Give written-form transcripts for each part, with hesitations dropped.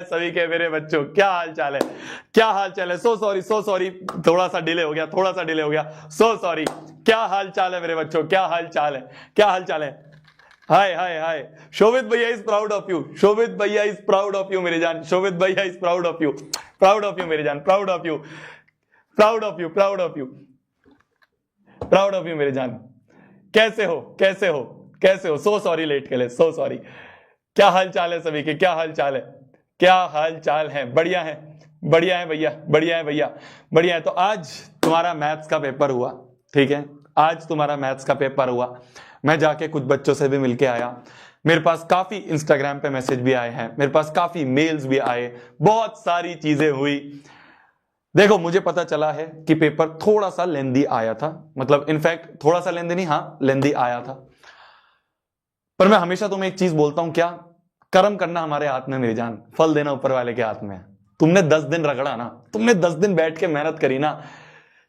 सभी के मेरे बच्चों, क्या हाल चाल है? क्या हाल चाल है? सो सॉरी, थोड़ा सा डिले हो गया, सो सॉरी। क्या हाल चाल है मेरे बच्चों? क्या हाल चाल है? हाय हाय हाय। शोभित भैया इज प्राउड ऑफ यू, मेरे जान। शोभित भैया इज प्राउड ऑफ यू मेरे जान, प्राउड ऑफ यू मेरे जान। कैसे हो? सो सॉरी लेट के लिए, सो सॉरी। क्या हाल चाल है सभी के? क्या हाल चाल है? बढ़िया है भैया। तो आज तुम्हारा मैथ्स का पेपर हुआ, ठीक है? आज तुम्हारा मैथ्स का पेपर हुआ। मैं जाके कुछ बच्चों से भी मिलके आया। मेरे पास काफी इंस्टाग्राम पे मैसेज भी आए हैं, मेरे पास काफी मेल्स भी आए, बहुत सारी चीजें हुई। देखो, मुझे पता चला है कि पेपर थोड़ा सा लेंदी आया था, मतलब इनफैक्ट थोड़ा सा लेंदी नहीं, हाँ लेंदी आया था। पर मैं हमेशा तुम्हें एक चीज बोलता हूं, क्या? कर्म करना हमारे हाथ में मेरी जान, फल देना ऊपर वाले के हाथ में है। तुमने 10 दिन रगड़ा ना, तुमने 10 दिन बैठ के मेहनत करी ना,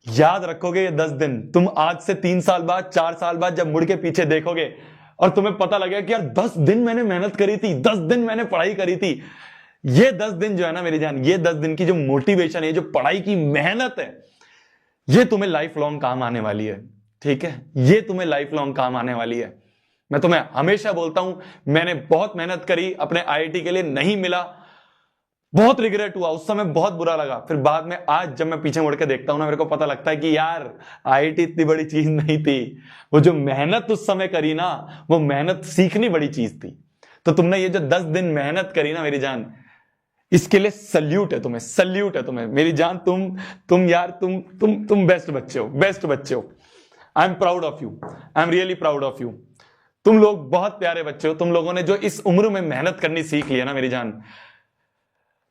याद रखोगे ये 10 दिन। तुम आज से 3 साल बाद, 4 साल बाद जब मुड़ के पीछे देखोगे और तुम्हें पता लगेगा कि यार 10 दिन मैंने मेहनत करी थी, 10 दिन मैंने पढ़ाई करी थी। ये 10 दिन जो है ना मेरी जान, ये 10 दिन की जो मोटिवेशन है, जो पढ़ाई की मेहनत है, ये तुम्हें लाइफ लॉन्ग काम आने वाली है, ठीक है? ये तुम्हें लाइफ लॉन्ग काम आने वाली है। मैं तुम्हें हमेशा बोलता हूं, मैंने बहुत मेहनत करी, अपने आईआईटी के लिए नहीं मिला, बहुत रिग्रेट हुआ, उस समय बहुत बुरा लगा। फिर बाद में आज जब मैं पीछे मुड़ के देखता हूं ना, मेरे को पता लगता है कि यार आईआईटी इतनी बड़ी चीज नहीं थी। वो जो मेहनत उस समय करी ना, वो मेहनत सीखनी बड़ी चीज थी। तो तुमने ये जो 10 दिन मेहनत करी ना मेरी जान, इसके लिए सल्यूट है तुम्हें मेरी जान। तुम यार तुम बेस्ट बच्चे हो। आई am proud of you, I am really proud of you. तुम लोग बहुत प्यारे बच्चे हो। तुम लोगों ने जो इस उम्र में मेहनत करनी सीख ली है ना मेरी जान,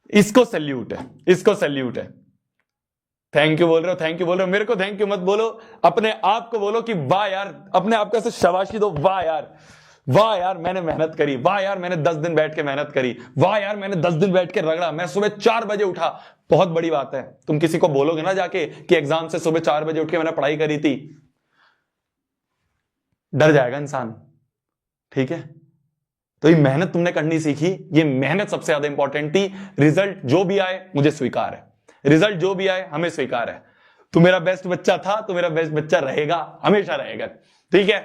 इसको सल्यूट है। थैंक यू बोल रहे हो, मेरे को थैंक यू मत बोलो, अपने आप को बोलो कि वाह यार, अपने आप को ऐसे शाबाशी दो, वाह यार मैंने मेहनत करी, वाह यार मैंने 10 दिन बैठ के मेहनत करी, वाह यार मैंने 10 दिन बैठ के रगड़ा, मैं सुबह 4 बजे उठा। बहुत बड़ी बात है। तुम किसी को बोलोगे ना जाके कि एग्जाम से सुबह 4 बजे उठ के मैंने पढ़ाई करी थी, डर जाएगा इंसान, ठीक है? तो ये मेहनत तुमने करनी सीखी, ये मेहनत सबसे ज्यादा इंपॉर्टेंट थी। रिजल्ट जो भी आए मुझे स्वीकार है, रिजल्ट जो भी आए हमें स्वीकार है। तू मेरा बेस्ट बच्चा था, तू मेरा बेस्ट बच्चा रहेगा, हमेशा रहेगा, ठीक है?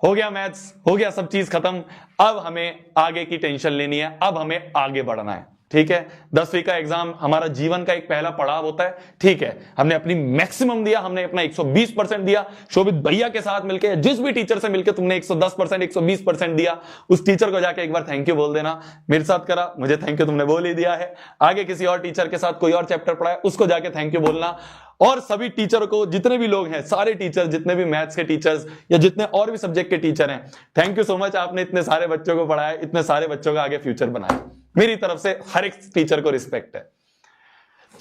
हो गया मैथ्स, हो गया सब चीज खत्म। अब हमें आगे की टेंशन लेनी है, अब हमें आगे बढ़ना है, ठीक है? 10वीं का एग्जाम हमारा जीवन का एक पहला पड़ाव होता है, ठीक है? हमने अपनी मैक्सिमम दिया, हमने अपना 120% दिया। शोभित भैया के साथ मिलकर, जिस भी टीचर से मिलकर तुमने 110%, 120% दिया, उस टीचर को जाके एक बार थैंक यू बोल देना। मेरे साथ करा, मुझे थैंक यू तुमने बोल ही दिया है। आगे किसी और टीचर के साथ कोई और चैप्टर पढ़ाया, उसको जाके थैंक यू बोलना। और सभी टीचर को, जितने भी लोग हैं, सारे टीचर, जितने भी मैथ्स के टीचर्स या जितने और भी सब्जेक्ट के टीचर हैं, थैंक यू सो मच, आपने इतने सारे बच्चों को पढ़ाया, इतने सारे बच्चों का आगे फ्यूचर बनाया। मेरी तरफ से हर एक टीचर को रिस्पेक्ट है।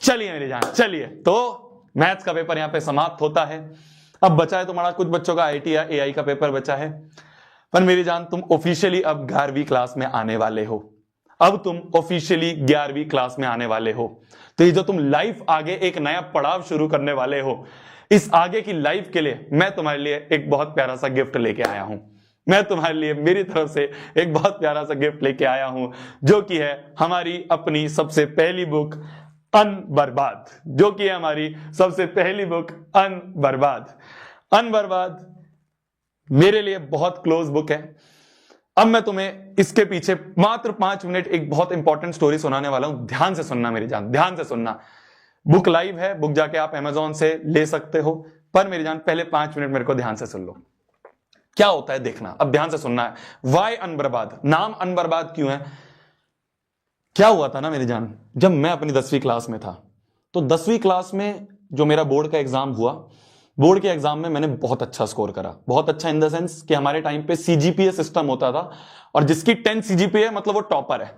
चलिए मेरी जान, चलिए, तो मैथ्स का पेपर यहां पे समाप्त होता है। अब बचा है तुम्हारा, कुछ बच्चों का आईटी या एआई का पेपर बचा है। पर मेरी जान, तुम ऑफिशियली अब 11वीं क्लास में आने वाले हो। अब तुम ऑफिशियली 11वीं क्लास में आने वाले हो। तो ये जो तुम लाइफ आगे एक नया पड़ाव शुरू करने वाले हो, इस आगे की लाइफ के लिए मैं तुम्हारे लिए एक बहुत प्यारा सा गिफ्ट लेके आया हूं। मैं तुम्हारे लिए मेरी तरफ से एक बहुत प्यारा सा गिफ्ट लेके आया हूं, जो कि है हमारी अपनी सबसे पहली बुक अनबर्बाद, जो कि है हमारी सबसे पहली बुक अनबर्बाद मेरे लिए बहुत क्लोज बुक है। अब मैं तुम्हें इसके पीछे मात्र 5 मिनट एक बहुत इंपॉर्टेंट स्टोरी सुनाने वाला हूं। ध्यान से सुनना मेरी जान, ध्यान से सुनना। बुक लाइव है, बुक जाके आप अमेजोन से ले सकते हो। पर मेरी जान, पहले 5 मिनट मेरे को ध्यान से सुन लो, क्या होता है देखना। अब ध्यान से सुनना है। वाई अनबर्बाद, नाम अनबर्बाद क्यों है? क्या हुआ था ना मेरी जान, जब मैं अपनी 10वीं क्लास में था, तो 10वीं क्लास में जो मेरा बोर्ड का एग्जाम हुआ, बोर्ड के एग्जाम में मैंने बहुत अच्छा स्कोर करा। बहुत अच्छा इन द सेंस कि हमारे टाइम पे सीजीपीए सिस्टम होता था, और जिसकी 10 सीजीपीए मतलब वो टॉपर है।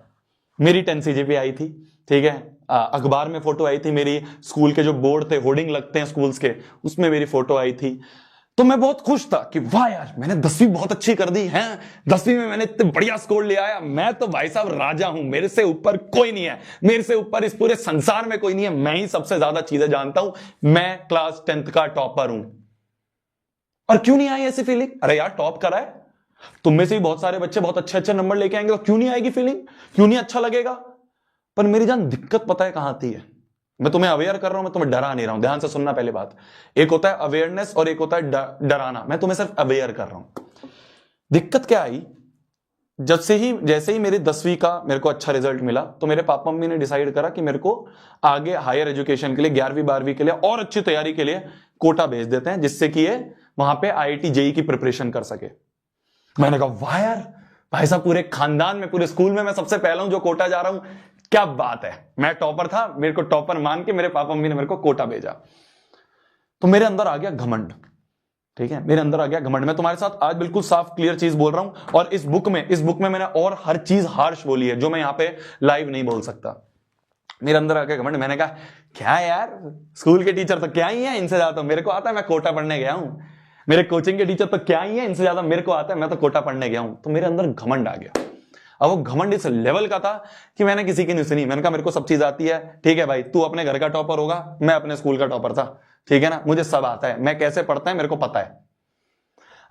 मेरी 10 सीजीपीए आई थी, ठीक है? अखबार में फोटो आई थी मेरी, स्कूल के जो बोर्ड थे, होर्डिंग लगते हैं स्कूल्स के, उसमें मेरी फोटो आई थी। तो मैं बहुत खुश था कि वाह यार, मैंने 10वीं बहुत अच्छी कर दी है, 10वीं में मैंने इतने बढ़िया स्कोर ले आया, मैं तो भाई साहब राजा हूं, मेरे से ऊपर कोई नहीं है, मेरे से ऊपर इस पूरे संसार में कोई नहीं है, मैं ही सबसे ज्यादा चीजें जानता हूं, मैं क्लास 10th का टॉपर हूं। और क्यों नहीं आई ऐसी फीलिंग? अरे यार, टॉप करा है, तुम में से भी बहुत सारे बच्चे बहुत अच्छे अच्छे नंबर लेके आएंगे, तो क्यों नहीं आएगी फीलिंग? क्यों नहीं अच्छा लगेगा? पर मेरी जान दिक्कत पता है कहां आती है? मैं तुम्हें अवेयर कर रहा हूं, मैं तुम्हें डरा नहीं रहा हूं, ध्यान से सुनना पहले बात। एक होता है अवेयरनेस और एक होता है डराना। मैं तुम्हें सिर्फ अवेयर कर रहा हूं। दिक्कत क्या आई, जैसे ही मेरी 10वीं का मेरे को अच्छा रिजल्ट मिला तो मेरे पापा मम्मी ने डिसाइड करा कि मेरे को आगे हायर एजुकेशन के लिए 11वीं 12वीं के लिए और अच्छी तैयारी के लिए कोटा भेज देते हैं, जिससे कि ये वहां पे IIT JEE की प्रिपरेशन कर सके। मैंने कहा वाह यार, भाई साहब पूरे खानदान में, पूरे स्कूल में मैं सबसे पहला हूं जो कोटा जा रहा हूं, क्या बात है। मैं टॉपर था, मेरे को टॉपर मान के मेरे पापा मम्मी ने मेरे को कोटा भेजा। तो मेरे अंदर आ गया घमंड, ठीक है, मेरे अंदर आ गया घमंड। मैं तुम्हारे साथ आज बिल्कुल साफ क्लियर चीज बोल रहा हूं, और इस बुक में मैंने और हर चीज हार्श बोली है जो मैं यहां पे लाइव नहीं बोल सकता। मेरे अंदर आ गया घमंड। मैंने कहा क्या यार, स्कूल के टीचर तो क्या ही है, इनसे ज्यादा मेरे को आता है, मैं कोटा पढ़ने गया हूं। मेरे कोचिंग के टीचर तो क्या ही है, इनसे ज्यादा मेरे को आता है, मैं तो कोटा पढ़ने गया हूं। तो मेरे अंदर घमंड आ गया। अब वो घमंड इस लेवल का था कि मैंने किसी की नहीं सुनी। मैंने कहा मेरे को सब चीज आती है, ठीक है भाई, तू अपने घर का टॉपर होगा, मैं अपने स्कूल का टॉपर था, ठीक है ना, मुझे सब आता है, मैं कैसे पढ़ता है मेरे को पता है।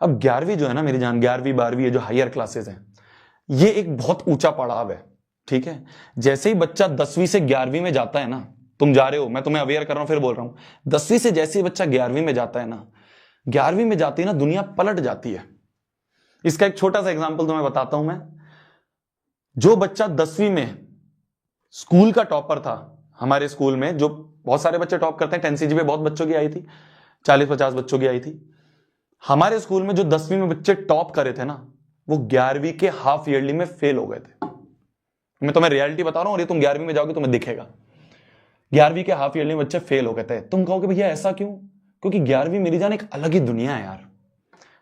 अब 11वीं जो है ना मेरी जान, 11वीं 12वीं ये जो हायर क्लासेस हैं, ये एक बहुत ऊंचा पड़ाव है, ठीक है। जैसे ही बच्चा 10वीं से 11वीं में जाता है ना, तुम जा रहे हो, मैं तुम्हें अवेयर कर रहा हूं, फिर बोल रहा हूं, 10वीं से जैसे ही बच्चा 11वीं में जाता है ना, 11वीं में जाती है ना, दुनिया पलट जाती है। इसका एक छोटा सा एग्जाम्पल तुम्हें बताता हूं मैं। जो बच्चा 10वीं में स्कूल का टॉपर था, हमारे स्कूल में जो बहुत सारे बच्चे टॉप करते हैं, 10 CGPA बहुत बच्चों की आई थी, 40-50 बच्चों की आई थी। हमारे स्कूल में जो 10वीं में बच्चे टॉप करे थे ना, वो 11वीं के हाफ ईयरली में फेल हो गए थे। मैं तुम्हें रियलिटी बता रहा हूं, और ये तुम 11वीं में जाओगे तुम्हें दिखेगा। 11वीं के हाफ ईयरली में बच्चे फेल हो गए थे। तुम कहोगे भैया ऐसा क्यों? क्योंकि 11वीं मेरी जान एक अलग ही दुनिया है यार,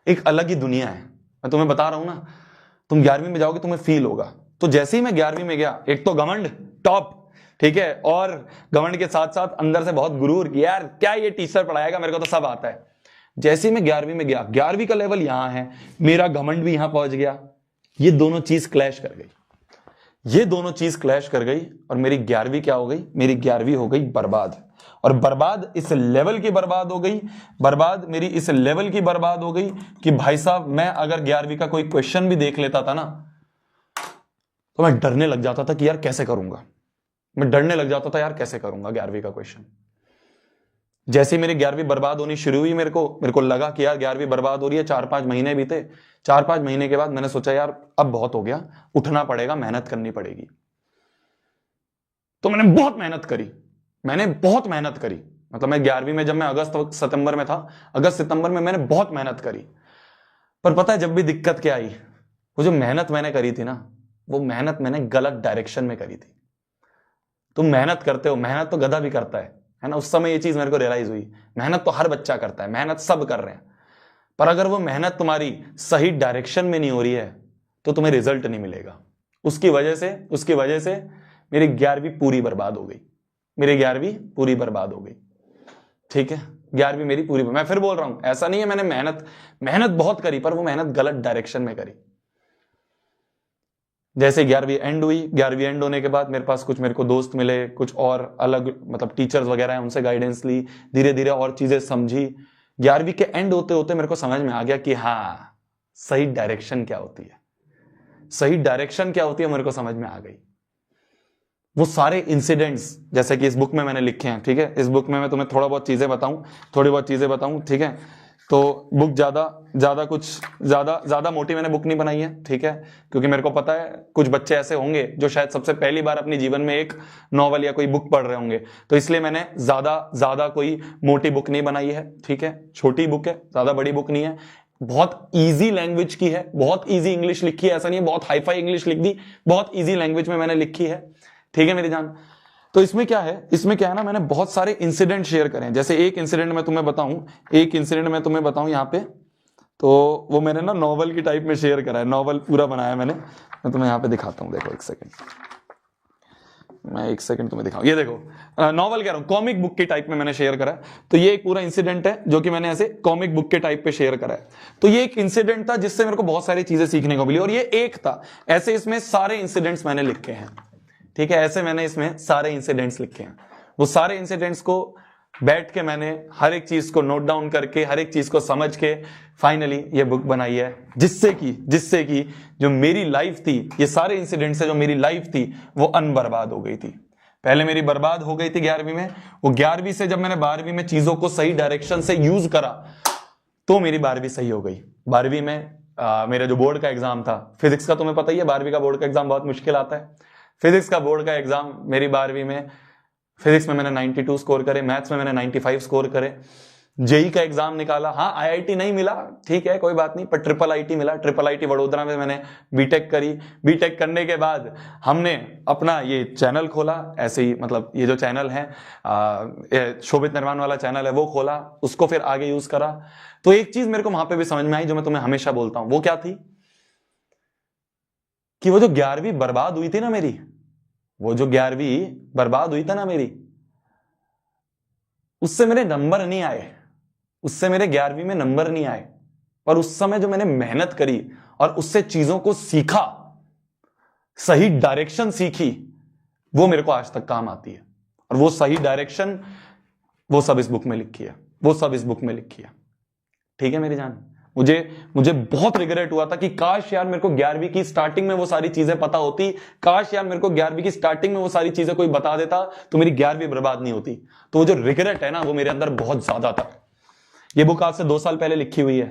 एक अलग ही दुनिया है। मैं तुम्हें बता रहा हूं ना, तुम 11वीं में जाओगे तुम्हें फील होगा। तो जैसे ही मैं 11वीं में गया, एक तो घमंड टॉप, ठीक है, और घमंड के साथ साथ अंदर से बहुत गुरूर कि यार क्या ये टीचर पढ़ाएगा, मेरे को तो सब आता है। जैसे ही मैं 11वीं में गया, 11वीं का लेवल यहां है, मेरा घमंड भी यहां पहुंच गया। ये दोनों चीज क्लैश कर गई, ये दोनों चीज क्लैश कर गई, और मेरी 11वीं क्या हो गई? मेरी 11वीं हो गई बर्बाद। और बर्बाद इस लेवल की बर्बाद हो गई, बर्बाद मेरी इस लेवल की बर्बाद हो गई कि भाई साहब, मैं अगर 11वीं का कोई क्वेश्चन भी देख लेता था ना, तो मैं डरने लग जाता था कि यार कैसे करूंगा। मैं डरने लग जाता था यार कैसे करूंगा 11वीं का क्वेश्चन। जैसे ही मेरी 11वीं बर्बाद होनी शुरू हुई, मेरे को लगा कि यार 11वीं बर्बाद हो रही है। 4-5 महीने बीते। 4-5 महीने के बाद मैंने सोचा यार अब बहुत हो गया, उठना पड़ेगा, मेहनत करनी पड़ेगी। तो मैंने बहुत मेहनत करी, मैंने बहुत मेहनत करी। मतलब मैं 11वीं में, जब मैं अगस्त सितंबर में था, अगस्त सितंबर में मैंने बहुत मेहनत करी। पर पता है जब भी दिक्कत क्या आई, वो जो मेहनत मैंने करी थी ना, वो मेहनत मैंने गलत डायरेक्शन में करी थी। तुम मेहनत करते हो, मेहनत तो गधा भी करता है ना। उस समय ये चीज मेरे को रियलाइज हुई, मेहनत तो हर बच्चा करता है, मेहनत सब कर रहे हैं, पर अगर वो मेहनत तुम्हारी सही डायरेक्शन में नहीं हो रही है तो तुम्हें रिजल्ट नहीं मिलेगा। उसकी वजह से मेरी 11वीं पूरी बर्बाद हो गई, मेरी 11वीं पूरी बर्बाद हो गई, ठीक है। 11वीं मेरी पूरी, मैं फिर बोल रहा हूं, ऐसा नहीं है मैंने मेहनत बहुत करी, पर वो मेहनत गलत डायरेक्शन में करी। जैसे 11वीं एंड हुई, 11वीं एंड होने के बाद मेरे को दोस्त मिले, कुछ और अलग मतलब टीचर्स वगैरह हैं, उनसे गाइडेंस ली, धीरे धीरे और चीजें समझी। 11वीं के एंड होते होते मेरे को समझ में आ गया कि हाँ, सही डायरेक्शन क्या होती है, सही डायरेक्शन क्या होती है, मेरे को समझ में आ गई। वो सारे इंसिडेंट्स जैसे कि इस बुक में मैंने लिखे हैं, ठीक है। इस बुक में मैं तुम्हें थोड़ी बहुत चीजें बताऊं, ठीक है। तो बुक ज्यादा मोटी मैंने बुक नहीं बनाई है, ठीक है, क्योंकि मेरे को पता है कुछ बच्चे ऐसे होंगे जो शायद सबसे पहली बार अपने जीवन में एक नॉवल या कोई बुक पढ़ रहे होंगे, तो इसलिए मैंने ज्यादा कोई मोटी बुक नहीं बनाई है, ठीक है। छोटी बुक है, ज्यादा बड़ी बुक नहीं है, बहुत इजी लैंग्वेज की है, बहुत इजी इंग्लिश लिखी है, ऐसा नहीं है बहुत हाई फाई इंग्लिश लिख दी, बहुत इजी लैंग्वेज में मैंने लिखी है, ठीक है मेरी जान। तो इसमें क्या है ना, मैंने बहुत सारे इंसिडेंट शेयर करे हैं। जैसे एक इंसिडेंट मैं तुम्हें बताऊं यहाँ पे, तो वो मैंने ना नॉवल की टाइप में शेयर करा है, नॉवल पूरा बनाया मैंने। मैं तुम्हें यहाँ पे दिखाता हूँ, देखो एक सेकंड तुम्हें दिखाऊं। ये देखो, नॉवल कह रहा हूँ, कॉमिक बुक की टाइप में मैंने शेयर करा है। तो ये एक पूरा इंसिडेंट है जो कि मैंने ऐसे कॉमिक बुक के टाइप पे शेयर करा है। तो ये एक इंसिडेंट था जिससे मेरे को बहुत सारी चीजें सीखने को मिली, और ये एक था, ऐसे इसमें सारे इंसिडेंट्स मैंने लिखे हैं, ठीक है। ऐसे मैंने इसमें सारे इंसिडेंट्स लिखे हैं। वो सारे इंसिडेंट्स को बैठ के मैंने हर एक चीज को नोट डाउन करके, हर एक चीज को समझ के फाइनली ये बुक बनाई है, जिससे कि जो मेरी लाइफ थी, ये सारे इंसिडेंट से जो मेरी लाइफ थी वो अनबर्बाद हो गई थी। पहले मेरी बर्बाद हो गई थी 11वीं में, वो 11वीं से जब मैंने 12वीं में चीजों को सही डायरेक्शन से यूज करा तो मेरी 12वीं सही हो गई। 12वीं में मेरा जो बोर्ड का एग्जाम था फिजिक्स का, तुम्हें पता ही है 12वीं का बोर्ड का एग्जाम बहुत मुश्किल आता है। फिजिक्स का बोर्ड का एग्जाम मेरी 12वीं में, फिजिक्स में मैंने 92 स्कोर करे, मैथ्स में मैंने 95 स्कोर करे। जेई का एग्जाम निकाला, हाँ आईआईटी नहीं मिला, ठीक है कोई बात नहीं, पर ट्रिपल आईटी मिला। ट्रिपल आईटी वडोदरा में मैंने बीटेक करी। बीटेक करने के बाद हमने अपना ये चैनल खोला, ऐसे ही मतलब ये जो चैनल है शोभित निर्माण वाला चैनल है वो खोला, उसको फिर आगे यूज करा। तो एक चीज मेरे को वहां पे भी समझ में आई जो मैं तुम्हें हमेशा बोलता हूं, वो क्या थी कि वो जो 11वीं बर्बाद हुई थी ना मेरी, वो जो 11वीं बर्बाद हुई था ना मेरी, उससे मेरे नंबर नहीं आए, उससे मेरे 11वीं में नंबर नहीं आए, पर उस समय जो मैंने मेहनत करी और उससे चीजों को सीखा, सही डायरेक्शन सीखी, वो मेरे को आज तक काम आती है। और वो सही डायरेक्शन वो सब इस बुक में लिखी है, वो सब इस बुक में लिखी है। ठीक है मेरी जान, मुझे बहुत रिग्रेट हुआ था कि काश यार मेरे को 11वीं की स्टार्टिंग में वो सारी चीजें पता होती, काश यार मेरे को 11वीं की स्टार्टिंग में वो सारी चीजें कोई बता देता तो मेरी 11वीं बर्बाद नहीं होती। तो वो जो रिग्रेट है ना वो मेरे अंदर बहुत ज्यादा था। ये बुक आज से 2 साल पहले लिखी हुई है,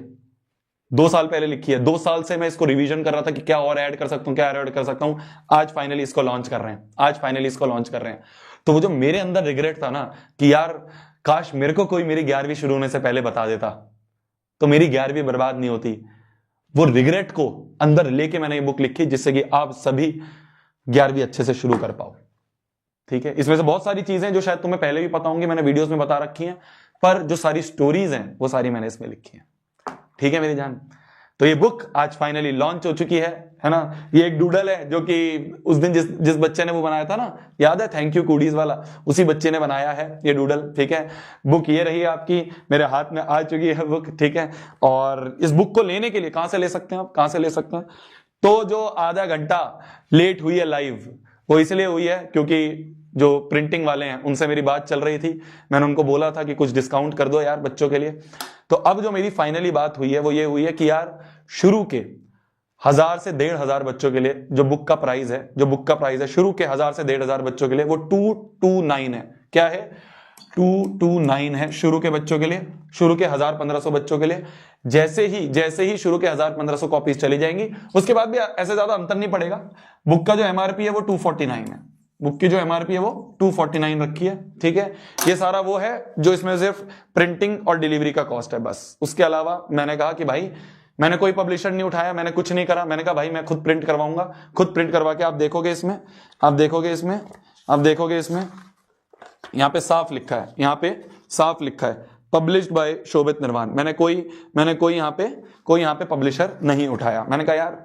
2 साल पहले लिखी है। 2 साल से मैं इसको रिवीजन कर रहा था कि क्या और ऐड कर सकता हूं, क्या ऐड कर सकता हूं। आज फाइनली इसको लॉन्च कर रहे हैं, आज फाइनली इसको लॉन्च कर रहे हैं। तो वो जो मेरे अंदर रिग्रेट था ना कि यार काश मेरे को कोई मेरी 11वीं शुरू होने से पहले बता देता तो मेरी 11वीं बर्बाद नहीं होती, वो रिग्रेट को अंदर लेके मैंने ये बुक लिखी जिससे कि आप सभी 11वीं अच्छे से शुरू कर पाओ। ठीक है, इसमें से बहुत सारी चीजें जो शायद तुम्हें पहले भी पता होंगी, मैंने वीडियोस में बता रखी हैं, पर जो सारी स्टोरीज हैं वो सारी मैंने इसमें लिखी हैं। ठीक है मेरी जान, तो ये बुक आज फाइनली लॉन्च हो चुकी है ना। ये एक डूडल है जो कि उस दिन जिस बच्चे ने वो बनाया था ना, याद है थैंक यू कूडीज वाला, उसी बच्चे ने बनाया है ये डूडल। ठीक है, बुक ये रही आपकी, मेरे हाथ में आ चुकी है बुक। ठीक है, और इस बुक को लेने के लिए कहां से ले सकते हैं आप, कहां से ले सकते हैं? तो जो आधा घंटा लेट हुई है लाइव, वो इसलिए हुई है क्योंकि जो प्रिंटिंग वाले हैं उनसे मेरी बात चल रही थी, मैंने उनको बोला था कि कुछ डिस्काउंट कर दो यार बच्चों के लिए। तो अब जो मेरी फाइनली बात हुई है वो ये हुई है कि यार शुरू के 1000 से 1500 बच्चों के लिए जो बुक का प्राइस है, शुरू के 1000 से 1500 बच्चों के लिए वो 229 है। क्या है? 229 है शुरू के बच्चों के लिए, शुरू के 1000-1500 बच्चों के लिए। जैसे ही शुरू के 1000-1500 कॉपीज चली जाएंगी, उसके बाद भी ऐसे ज्यादा अंतर नहीं पड़ेगा। बुक का जो एमआरपी है वो 249 है, बुक की जो एमआरपी है वो 249 रखी है। ठीक है, ये सारा वो है जो इसमें सिर्फ प्रिंटिंग और डिलीवरी का कॉस्ट है बस। उसके अलावा मैंने कहा कि भाई मैंने कोई पब्लिशर नहीं उठाया, मैंने कुछ नहीं करा, मैंने कहा भाई मैं खुद प्रिंट करवाऊंगा, खुद प्रिंट करवा के आप देखोगे इसमें, यहां पे साफ लिखा है, यहां पे साफ लिखा है पब्लिश्ड बाय शोभित निर्माण। मैंने कोई यहां पे पब्लिशर नहीं उठाया। मैंने कहा यार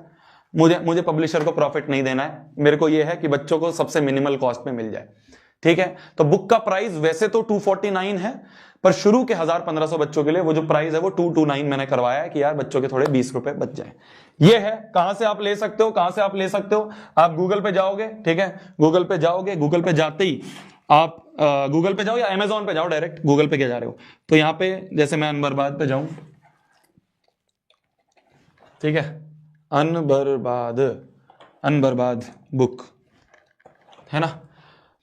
मुझे पब्लिशर को प्रॉफिट नहीं देना है, मेरे को यह है कि बच्चों को सबसे मिनिमल कॉस्ट में मिल जाए। ठीक है, तो बुक का प्राइस वैसे तो 249 है, पर शुरू के 1000-1500 बच्चों के लिए वो जो प्राइस है वो 229 मैंने करवाया है कि यार बच्चों के थोड़े 20 रुपए बच जाए। ये है, कहां से आप ले सकते हो, आप गूगल पे जाओगे। ठीक है, गूगल पे जाओगे, गूगल पे जाते ही आप गूगल पे जाओ या अमेजोन पे जाओ, डायरेक्ट गूगल पे क्या जा रहे हो, तो यहां पे जैसे मैं अनबर्बाद पे जाऊं, ठीक है, अनबर्बाद बुक है ना,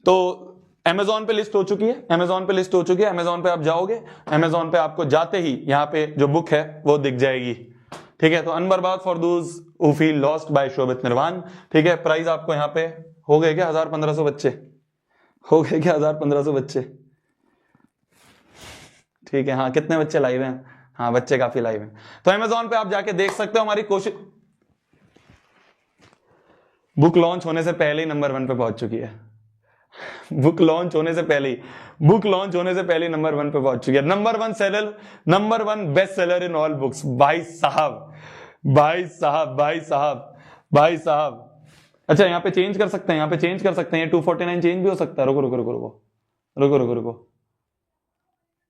तो अमेजोन पे लिस्ट हो चुकी है, अमेजोन पे आप जाओगे, अमेजोन पे आपको जाते ही यहां पे जो बुक है वो दिख जाएगी। ठीक है, तो Unbarbaad for those who feel lost by Shobhit Nirwan. ठीक है, प्राइस आपको यहां पे हो गए क्या 1000-1500 बच्चे, हो गए क्या 1000-1500 बच्चे? ठीक है, हाँ कितने बच्चे लाइव हैं? हाँ बच्चे काफी लाइव हैं। तो अमेजोन पे आप जाके देख सकते हो, हमारी कोशिश बुक लॉन्च होने से पहले ही नंबर 1 पे पहुंच चुकी है। बुक लॉन्च होने से पहले ही नंबर 1 पे पहुंच चुकी है। Number 1 seller, number 1 best seller in all books. भाई साहब। अच्छा यहाँ पे चेंज कर सकते हैं, ये 249 चेंज भी हो सकता है। रुको,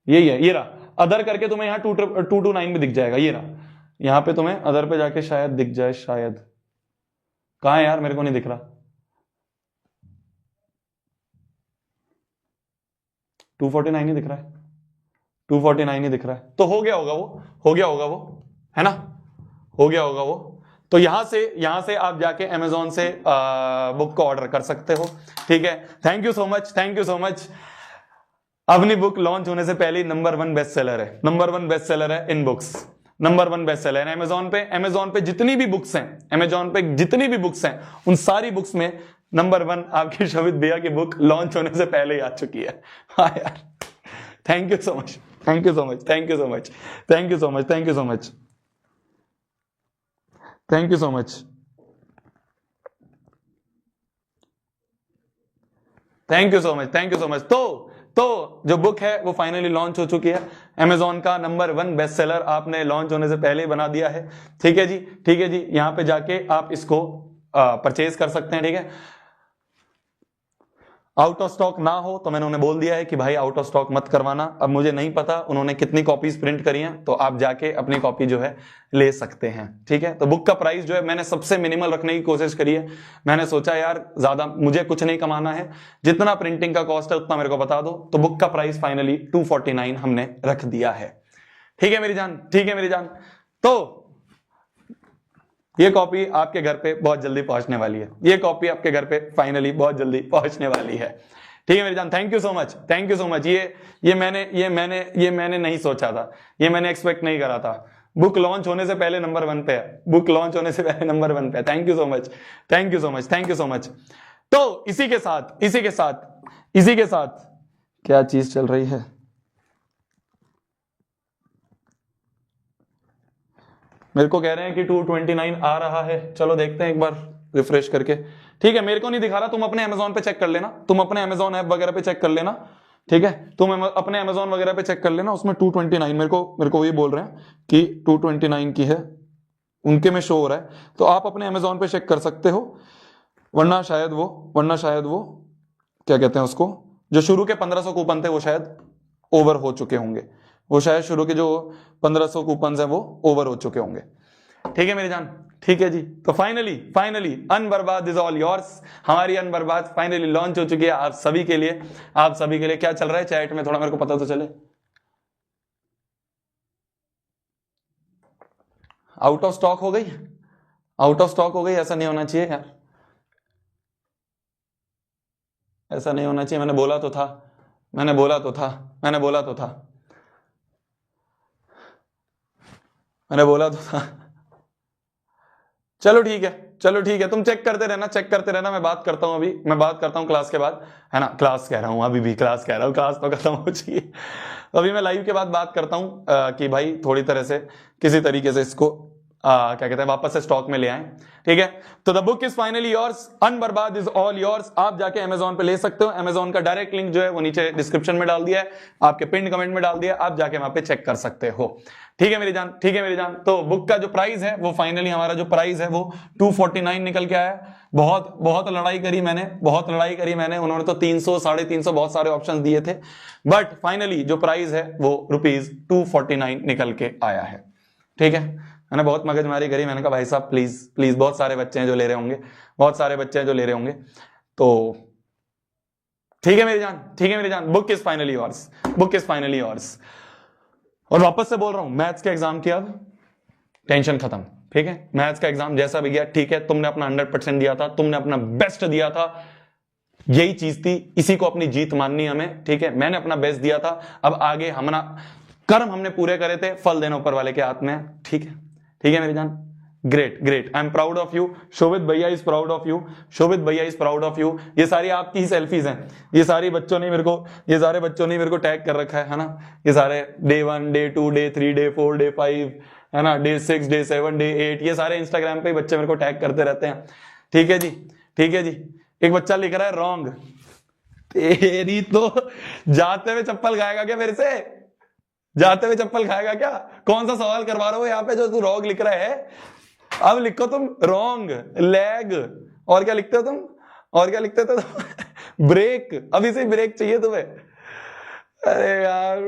यही है, ये रहा अदर करके तुम्हें यहाँ 229 भी दिख जाएगा। ये रहा, यहाँ पे तुम्हें अदर पे जाके शायद दिख जाए, शायद कहां है यार, मेरे को नहीं दिख रहा। 249 ही दिख रहा है, 249 ही दिख रहा है, तो हो गया होगा वो, हो गया होगा वो, है ना, हो गया होगा वो। तो यहां से आप जाके अमेजोन से बुक को ऑर्डर कर सकते हो, ठीक है। Thank you so much, thank you so much. अपनी बुक लॉन्च होने से पहले नंबर 1 बेस्ट सेलर है, नंबर 1 बेस्ट सेलर है इन बुक्स, नंबर 1 बेस्ट सेलर है अमेजोन पे जितनी भी बुक्स हैं, अमेजोन पे जितनी भी बुक्स हैं, उन सारी बुक्स में नंबर 1 आपकी शोभित भैया की बुक लॉन्च होने से पहले ही आ चुकी है। हाँ यार, thank you so much, thank you so much, thank you so much, thank you so much, thank you so much, thank you so much, thank you so much, thank you so much. तो जो book है वो finally launch हो चुकी है, Amazon का number 1 best seller आपने launch होने से पहले ही बना दिया है, ठीक है जी, ठीक है जी। यहां पे जाके आप इसको परचेज कर सकते हैं, ठीक है। आउट ऑफ स्टॉक ना हो तो मैंने उन्हें बोल दिया है कि भाई आउट ऑफ स्टॉक मत करवाना। अब मुझे नहीं पता उन्होंने कितनी कॉपीज प्रिंट करी हैं, तो आप जाके अपनी कॉपी जो है ले सकते हैं, ठीक है। तो बुक का प्राइस जो है मैंने सबसे मिनिमल रखने की कोशिश करी है। मैंने सोचा यार ज्यादा मुझे कुछ नहीं कमाना है, जितना प्रिंटिंग का कॉस्ट है उतना मेरे को बता दो। तो बुक का प्राइस फाइनली 249 हमने रख दिया है, ठीक है मेरी जान, ठीक है मेरी जान। तो ये कॉपी आपके घर पे बहुत जल्दी पहुंचने वाली है, ये कॉपी आपके घर पे फाइनली बहुत जल्दी पहुंचने वाली है, ठीक है मेरी जान। Thank you so much, thank you so much. ये मैंने नहीं सोचा था, ये मैंने एक्सपेक्ट नहीं करा था। बुक लॉन्च होने से पहले नंबर 1 पे है, बुक लॉन्च होने से पहले नंबर 1 पे है। Thank you so much, thank you so much, thank you so much. तो इसी के साथ क्या चीज चल रही है, मेरे को कह रहे हैं कि 229 आ रहा है, चलो देखते हैं एक बार रिफ्रेश करके, ठीक है। मेरे को नहीं दिखा रहा, तुम अपने अमेजोन पे चेक कर लेना, तुम अपने अमेजोन ऐप वगैरह पे चेक कर लेना, ठीक है। तुम अपने अमेजोन वगैरह पे चेक कर लेना, उसमें 229 मेरे को ये बोल रहे हैं कि 229 की है, उनके में शो हो रहा है। तो आप अपने अमेजोन पे चेक कर सकते हो, वरना शायद वो क्या कहते हैं उसको, जो शुरू के 1500 कूपन थे वो शायद ओवर हो चुके होंगे, वो शायद शुरू के जो 1500 कूपन हैं वो ओवर हो चुके होंगे, ठीक है मेरी जान, ठीक है जी। तो फाइनली अनबर्बाद इज ऑल योर्स, हमारी अनबर्बाद फाइनली लॉन्च हो चुकी है आप सभी के लिए। आप सभी के लिए क्या चल रहा है चैट में, थोड़ा मेरे को पता तो चले। आउट ऑफ स्टॉक हो गई, आउट ऑफ स्टॉक हो गई, ऐसा नहीं होना चाहिए यार, ऐसा नहीं होना चाहिए। मैंने बोला तो था, मैंने बोला तो था, मैंने बोला तो था, मैंने बोला तो था। चलो ठीक है, चलो ठीक है, तुम चेक करते रहना, चेक करते रहना। मैं बात करता हूं, अभी मैं बात करता हूं क्लास के बाद, है ना। क्लास कह रहा हूं, अभी भी क्लास कह रहा हूं, क्लास तो खत्म हो चुकी है। अभी मैं लाइव के बाद बात करता हूं कि भाई थोड़ी तरह से किसी तरीके से इसको क्या कहते हैं वापस से स्टॉक में ले आए, ठीक है। तो the book is finally yours, Unbarbaad is all yours. आप जाके अमेजोन पे ले सकते हो, अमेजोन का डायरेक्ट लिंक जो है वो नीचे डिस्क्रिप्शन में डाल दिया है, आपके पिन कमेंट में डाल दिया, आप जाके वहां पे चेक कर सकते हो, ठीक है मेरी जान, ठीक है मेरी जान। तो बुक का जो प्राइस है वो फाइनली हमारा जो प्राइस है वो 249 निकल के आया। बहुत लड़ाई करी मैंने, बहुत लड़ाई करी मैंने, उन्होंने तो 300 350 बहुत सारे ऑप्शन दिए थे, बट फाइनली जो प्राइस है वो ₹249 निकल के आया है, ठीक है। मैंने बहुत मगजमारी करी, मैंने कहा भाई साहब प्लीज प्लीज, बहुत सारे बच्चे हैं जो ले रहे होंगे, बहुत सारे बच्चे हैं जो ले रहे होंगे, तो ठीक है मेरी जान, ठीक है मेरी जान। Book is finally yours, book is finally yours. और वापस से बोल रहा हूं, मैथ्स के एग्जाम की अब टेंशन खत्म, ठीक है। मैथ्स का एग्जाम जैसा भी गया ठीक है, तुमने अपना 100% दिया था, तुमने अपना बेस्ट दिया था, यही चीज थी, इसी को अपनी जीत माननी हमें, ठीक है। मैंने अपना बेस्ट दिया था, अब आगे हमारा कर्म हमने पूरे करे थे, फल देना ऊपर वाले के हाथ में है, ठीक है, ठीक है मेरी जान। Great great, I am proud of you, Shobhit भैया is proud of you, Shobhit भैया इज प्राउड ऑफ यू। ये सारी आपकी ही सेल्फीज हैं, ये सारे बच्चों ने मेरे को टैग कर रखा है ना। ये सारे day 1 day 2 day 3 day 4 day 5, है ना, डे 6 डे 7 डे 8, ये सारे इंस्टाग्राम पे बच्चे मेरे को टैग करते रहते हैं, ठीक है जी, ठीक है जी। एक बच्चा लिख रहा है रॉन्ग, तेरी तो जाते हुए चप्पल खाएगा क्या मेरे से, जाते हुए चप्पल खाएगा क्या? कौन सा सवाल करवा रहे हो यहाँ पे जो तू रॉन्ग लिख रहा है? अब लिखो तुम रॉन्ग, लैग, और क्या लिखते हो तुम, और क्या लिखते हो तुम? ब्रेक, अभी से ब्रेक चाहिए तुम्हें। अरे यार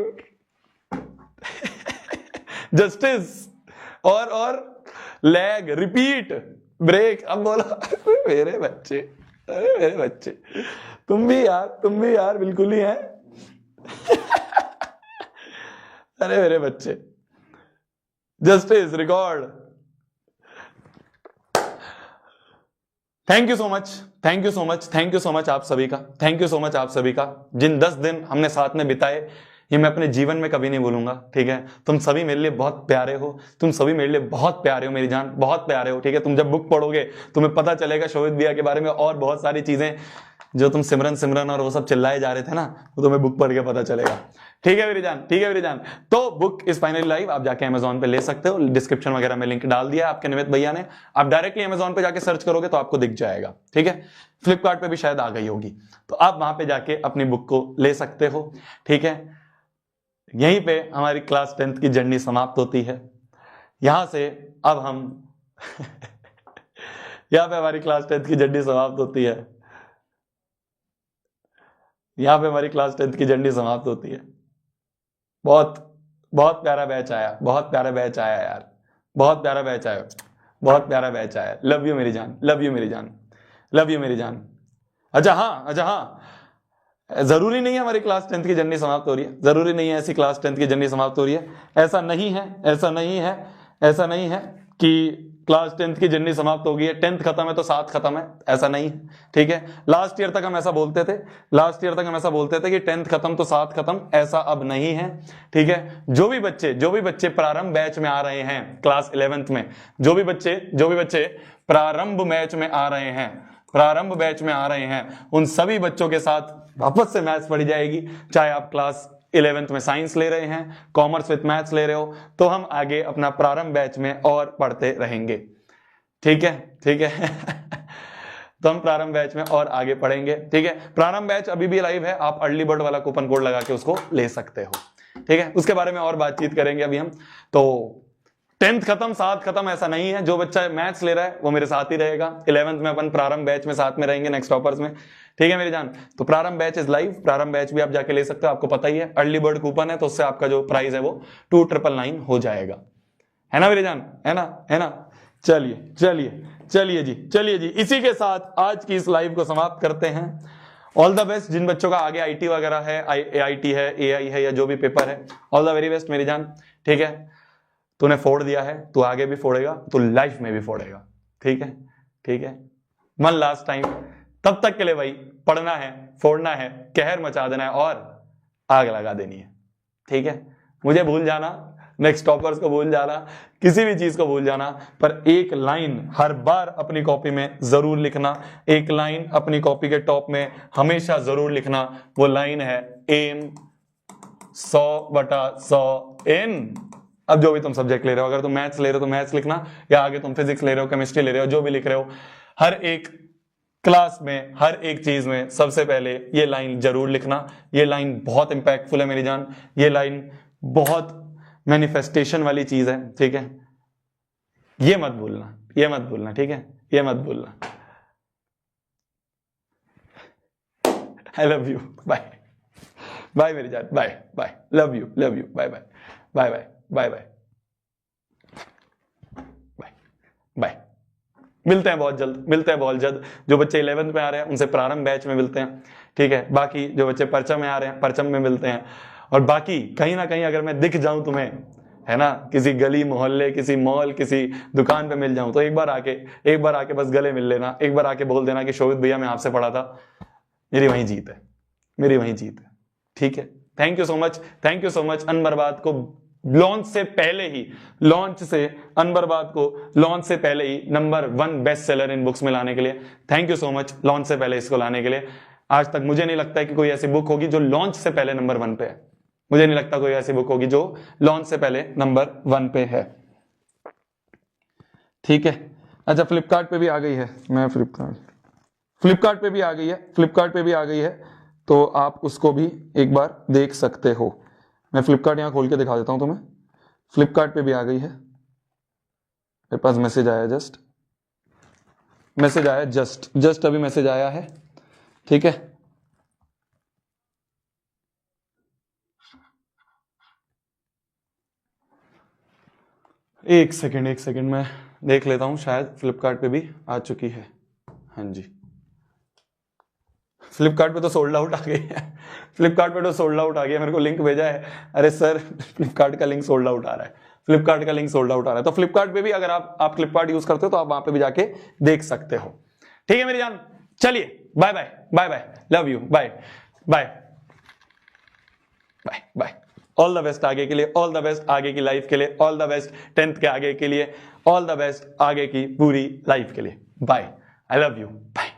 जस्टिस और लैग, रिपीट, ब्रेक। अब बोला मेरे बच्चे, अरे मेरे बच्चे, तुम भी यार बिल्कुल ही हैं। अरे मेरे बच्चे, justice record. Thank you so much, thank you so much, thank you so much आप सभी का, थैंक यू सो मच आप सभी का। जिन 10 दिन हमने साथ में बिताए, ये मैं अपने जीवन में कभी नहीं भूलूंगा। ठीक है, तुम सभी मेरे लिए बहुत प्यारे हो, तुम सभी मेरे लिए बहुत प्यारे हो मेरी जान, बहुत प्यारे हो। ठीक है, तुम जब बुक पढ़ोगे तुम्हें पता चलेगा शोभित भैया के बारे में और बहुत सारी चीजें जो तुम सिमरन सिमरन और वो सब चिल्लाए जा रहे थे ना, वो तुम्हें बुक पढ़ के पता चलेगा। ठीक है मेरी जान, ठीक है मेरी जान। तो बुक इज फाइनली लाइव, आप जाके अमेजोन पे ले सकते हो, डिस्क्रिप्शन वगैरह में लिंक डाल दिया आपके निमित भैया ने। आप डायरेक्टली अमेजोन पे जाके सर्च करोगे तो आपको दिख जाएगा। ठीक है, फ्लिपकार्ट पे भी शायद आ गई होगी, तो आप वहां पे जाके अपनी बुक को ले सकते हो। ठीक है, यहीं पे हमारी क्लास 10th की जर्नी समाप्त होती है। यहां से अब हम यहां पे हमारी क्लास 10th की जर्नी समाप्त होती है, यहां पे हमारी क्लास 10th की जर्नी समाप्त होती है। बहुत बहुत प्यारा बैच आया, बहुत प्यारा बैच आया यार, बहुत प्यारा बैच आया, बहुत प्यारा बैच आया। लव यू मेरी जान, लव यू मेरी जान, लव यू मेरी जान। अच्छा हाँ, अच्छा हाँ, जरूरी नहीं है हमारी क्लास 10th की जर्नी समाप्त हो रही है, जरूरी नहीं है ऐसी क्लास 10th की जर्नी समाप्त हो रही है। ऐसा नहीं है, ऐसा नहीं है, ऐसा नहीं है कि क्लास 10th की जर्नी समाप्त हो गई है, 10th खत्म है तो 7 खत्म है, ऐसा नहीं है। ठीक है, लास्ट ईयर तक हम ऐसा बोलते थे, लास्ट ईयर तक हम ऐसा बोलते थे कि 10th खत्म तो 7 खत्म, ऐसा अब नहीं है। ठीक है, जो भी बच्चे प्रारंभ बैच में आ रहे हैं क्लास 11th में, जो भी बच्चे प्रारंभ बैच में आ रहे हैं, प्रारंभ बैच में आ रहे हैं, उन सभी बच्चों के साथ वापस से मैथ्स पढ़ी जाएगी। चाहे आप क्लास 11th में साइंस ले रहे हैं, कॉमर्स विद मैथ्स ले रहे हो, तो हम आगे अपना प्रारंभ बैच में और पढ़ते रहेंगे। ठीक है, ठीक है तो हम प्रारंभ बैच में और आगे पढ़ेंगे। ठीक है, प्रारंभ बैच अभी भी लाइव है, आप अर्ली बर्ड वाला कूपन कोड लगा के उसको ले सकते हो। ठीक है, उसके बारे में और बातचीत करेंगे अभी हम। तो 10th खत्म 7 खत्म ऐसा नहीं है, जो बच्चा मैथ्स ले रहा है वो मेरे साथ ही रहेगा। 11th में अपन प्रारंभ बैच में साथ में रहेंगे, नेक्स्ट टॉपर्स में। ठीक है मेरी जान, तो प्रारंभ बैच इज लाइव, प्रारंभ बैच भी आप जाके ले सकते हो, आपको पता ही है अर्ली बर्ड कूपन है, तो उससे आपका जो प्राइस है वो 2999 हो जाएगा। है ना मेरी जान, है ना, है ना। चलिए चलिए चलिए जी, चलिए जी, इसी के साथ आज की इस लाइव को समाप्त करते हैं। ऑल द बेस्ट जिन बच्चों का आगे आईटी वगैरह है, आईटी है, एआई है, या जो भी पेपर है, ऑल द वेरी बेस्ट मेरी जान। ठीक है, तूने फोड़ दिया है, तू आगे भी फोड़ेगा, तू लाइफ में भी फोड़ेगा। ठीक है, ठीक है, वन लास्ट टाइम, तब तक के लिए भाई पढ़ना है, फोड़ना है, कहर मचा देना है और आग लगा देनी है। ठीक है, मुझे भूल जाना, नेक्स्ट टॉपर्स को भूल जाना, किसी भी चीज को भूल जाना, पर एक लाइन हर बार अपनी कॉपी में जरूर लिखना, एक लाइन अपनी कॉपी के टॉप में हमेशा जरूर लिखना। वो लाइन है एम 100/100 इन। अब जो भी तुम सब्जेक्ट ले रहे हो, अगर तुम मैथ्स ले रहे हो तो मैथ्स लिखना, या आगे तुम फिजिक्स ले रहे हो, केमिस्ट्री ले रहे हो, जो भी लिख रहे हो, हर एक क्लास में, हर एक चीज में सबसे पहले ये लाइन जरूर लिखना। ये लाइन बहुत इंपैक्टफुल है मेरी जान, ये लाइन बहुत मैनिफेस्टेशन वाली चीज है। ठीक है, ये मत भूलना, ये मत भूलना। ठीक है, ये मत भूलना। I love you, bye bye मेरी जान, bye bye, love you, love you, bye bye bye bye bye bye bye bye. मिलते हैं बहुत जल्द, मिलते हैं बहुत जल्द। जो बच्चे 11th में आ रहे हैं उनसे प्रारंभ बैच में मिलते हैं। ठीक है, बाकी जो बच्चे परचम में आ रहे हैं परचम में मिलते हैं। और बाकी कहीं ना कहीं अगर मैं दिख जाऊं तुम्हें, है ना, किसी गली मोहल्ले, किसी मॉल, किसी दुकान पे मिल जाऊं, तो एक बार आके बस गले मिल लेना, एक बार आके बोल देना कि शोभित भैया मैं आपसे पढ़ा था। मेरी वही जीत है, मेरी वही जीत है। ठीक है, thank you so much, thank you so much. Unbarbaad को लॉन्च से पहले ही, लॉन्च से अनबर्बाद को लॉन्च से पहले ही नंबर 1 बेस्ट सेलर इन बुक्स में लाने के लिए thank you so much, launch से पहले इसको लाने के लिए। आज तक मुझे नहीं लगता है कि कोई ऐसी बुक होगी जो लॉन्च से पहले नंबर 1 पे है। मुझे नहीं लगता कोई ऐसी बुक होगी जो लॉन्च से पहले नंबर 1 पे है। ठीक है, अच्छा फ्लिपकार्ट पे भी आ गई है, मैं फ्लिपकार्ट पे भी आ गई है, फ्लिपकार्ट पे भी आ गई है, तो आप उसको भी एक बार देख सकते हो। मैं फ्लिपकार्ट यहां खोल के दिखा देता हूं तुम्हें। फ्लिपकार्ट पे भी आ गई है, मेरे पास मैसेज आया, जस्ट अभी मैसेज आया है। ठीक है, एक सेकंड मैं देख लेता हूं, शायद फ्लिपकार्ट पे भी आ चुकी है। हाँ जी, फ्लिपकार्ट पे तो सोल्ड आउट आ गई है, फ्लिपकार्ट पे तो सोल्ड आउट आ गया, मेरे को लिंक भेजा है, अरे सर फ्लिपकार्ट का लिंक सोल्ड आउट आ रहा है, फ्लिपकार्ट का लिंक सोल्ड आउट आ रहा है। तो फ्लिपकार्ट पे भी अगर आप फ्लिपकार्ट यूज करते हो तो आप वहां पे भी जाके देख सकते हो। ठीक है मेरी जान, चलिए bye bye bye bye, love you, bye bye bye bye. All the best आगे के लिए, ऑल द बेस्ट आगे की लाइफ के लिए, ऑल द बेस्ट 10th के आगे के लिए, ऑल द बेस्ट आगे की पूरी लाइफ के लिए। Bye, I love you, bye.